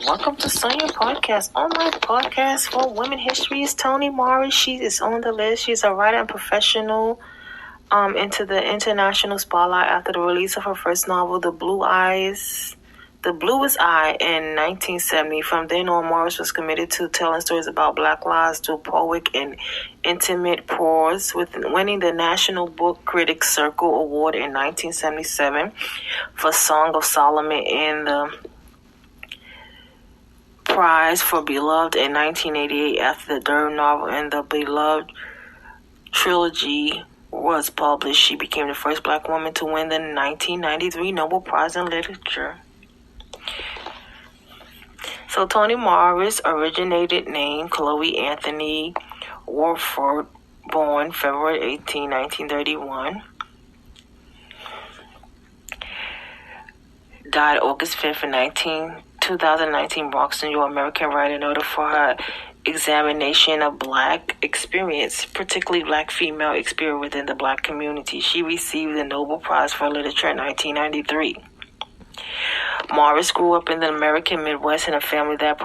Welcome to Sonia Podcast, online podcast for women history. Is Toni Morrison. She is on the list. She's a writer and professional into the international spotlight after the release of her first novel, The Bluest Eye, in 1970. From then on, Morris was committed to telling stories about Black lives through poetic and intimate prose, with winning the National Book Critics Circle Award in 1977 for Song of Solomon and the Prize for Beloved in 1988 after the third novel in the Beloved trilogy was published. She became the first Black woman to win the 1993 Nobel Prize in Literature. So Toni Morrison, originated name Chloe Anthony Warford, born February 18, 1931. Died August 5th, 2019, Bronx, New York. American writer noted for her examination of Black experience, particularly Black female experience within the Black community. She received the Nobel Prize for Literature in 1993. Morris grew up in the American Midwest in a family that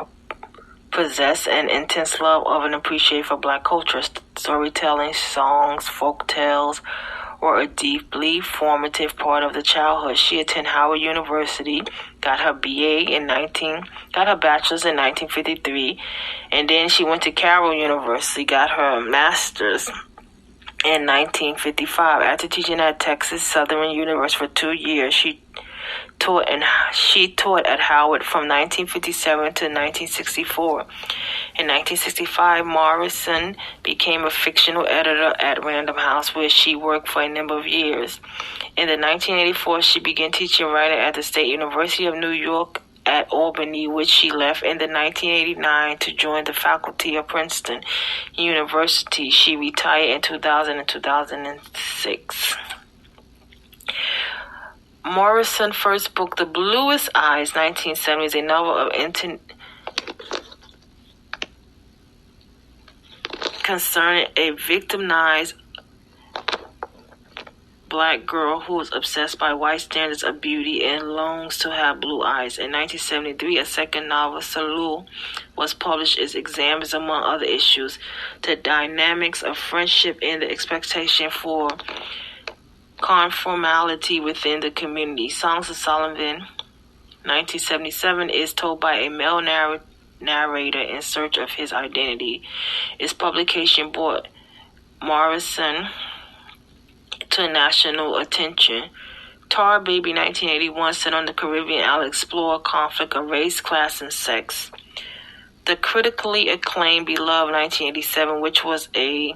possessed an intense love of and appreciation for Black culture. Storytelling, songs, folk tales were a deeply formative part of the childhood. She attended Howard University, got her bachelor's in 1953, and then she went to Carroll University, got her master's in 1955. After teaching at Texas Southern University for 2 years, she taught at Howard from 1957 to 1964. In 1965, Morrison became a fictional editor at Random House, where she worked for a number of years. In 1984, she began teaching writing at the State University of New York at Albany, which she left in 1989 to join the faculty of Princeton University. She retired in 2000 and 2006. Morrison's first book, The Bluest Eyes, 1970, is a novel of concerning a victimized Black girl who is obsessed by white standards of beauty and longs to have blue eyes. In 1973, a second novel, Salul, was published. It examines, among other issues, the dynamics of friendship and the expectation for conformality within the community. Songs of Solomon, 1977, is told by a male narrator in search of his identity. Its publication brought Morrison to national attention. Tar Baby, 1981, set on the Caribbean island, explore conflict of race, class, and sex. The critically acclaimed Beloved, 1987, which was a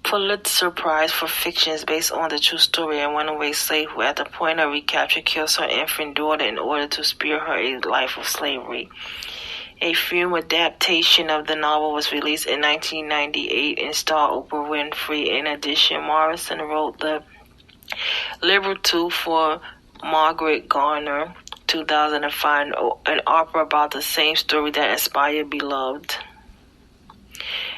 Pulitzer Prize for fiction, is based on the true story of a runaway slave who, at the point of recapture, kills her infant daughter in order to spare her a life of slavery. A film adaptation of the novel was released in 1998 and starred Oprah Winfrey. In addition, Morrison wrote the libretto for Margaret Garner, 2005, an opera about the same story that inspired Beloved.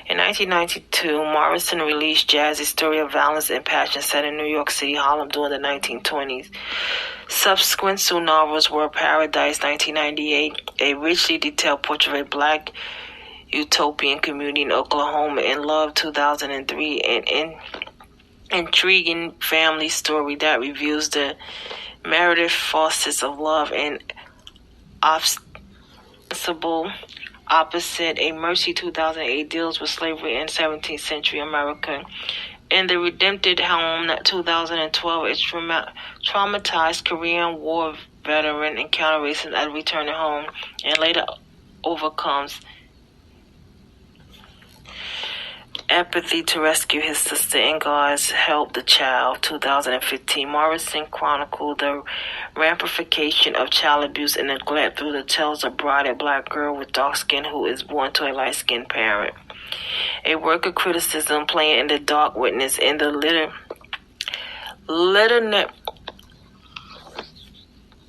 In 1992, Morrison released Jazzy's story of violence and passion set in New York City, Harlem during the 1920s. Subsequent two novels were Paradise, 1998, a richly detailed portrait of a Black utopian community in Oklahoma, and Love, 2003, an intriguing family story that reveals the merited facets of love and obstacle opposite. A Mercy, 2008, deals with slavery in 17th century America. In The Redempted Home, 2012, a traumatized Korean War veteran encounters racism at returning home and later overcomes empathy to rescue his sister and God's help the child, 2015. Morrison chronicled the ramification of child abuse and neglect through the tales of a Black girl with dark skin who is born to a light-skinned parent. A work of criticism, Playing in the Dark Witness in the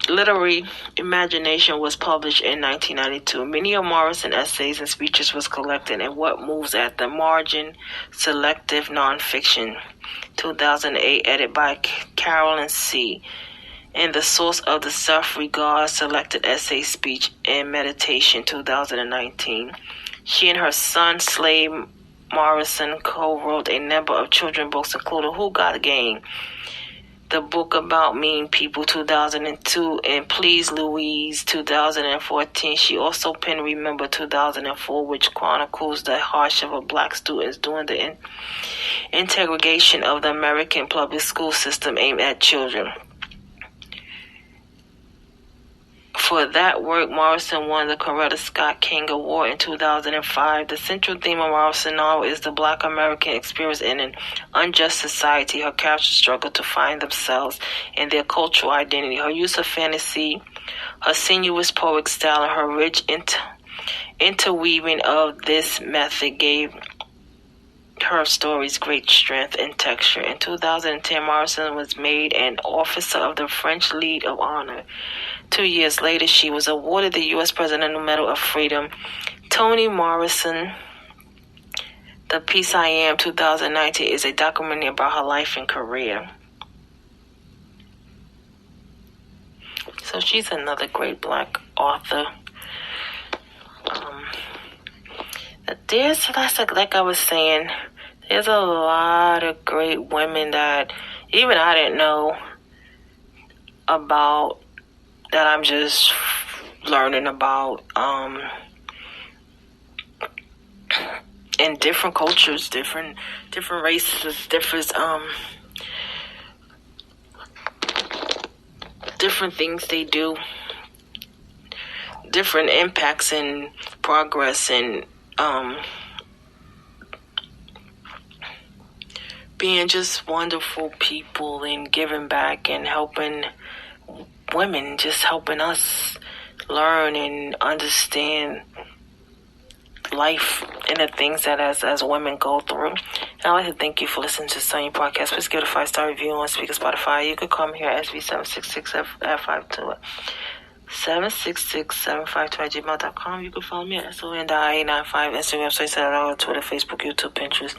Literary Imagination, was published in 1992. Many of Morrison's essays and speeches was collected in What Moves at the Margin, Selective Nonfiction, 2008, edited by Carolyn C. and the source of the self-regard selected essay, speech, and meditation 2019. She and her son, Slade Morrison, co-wrote a number of children's books, including Who Got Game, The Book About Mean People 2002, and Please Louise 2014. She also penned Remember 2004, which chronicles the hardship of black students during the integration of the American public school system aimed at children. For that work, Morrison won the Coretta Scott King Award in 2005. The central theme of Morrison's novel is the Black American experience in an unjust society. Her characters struggle to find themselves and their cultural identity. Her use of fantasy, her sinuous poetic style, and her rich interweaving of this method gave her stories great strength and texture. In 2010, Morrison was made an Officer of the French Legion of Honor. 2 years later, she was awarded the U.S. Presidential Medal of Freedom. Toni Morrison, The Peace I Am 2019 is a documentary about her life and career. So she's another great black author. Like I was saying, there's a lot of great women that even I didn't know about, that I'm just learning about, in different cultures, different races, different things they do, different impacts and progress, and being just wonderful people and giving back and helping women, just helping us learn and understand life and the things that as women go through. And I'd like to thank you for listening to Sunny Podcast. Please give it a 5-star review on Speaker Spotify. You could call me here at SV766F52 766-752@gmail.com. You can follow me at SON.895, Instagram, Twitter, Facebook, YouTube, Pinterest.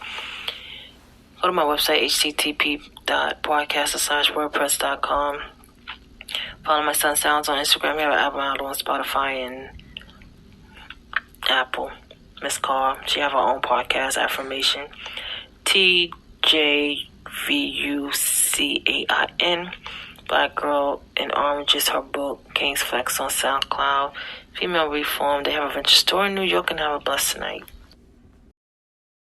Go to my website, http://wordpress.com. Follow my son Sounds on Instagram. We have an album out on Spotify and Apple. Miss Carr, she have her own podcast, Affirmation. TJVUCAIN. Black Girl in Orange is her book. King's Flex on SoundCloud. Female Reform. They have a venture store in New York, and have a blessed night.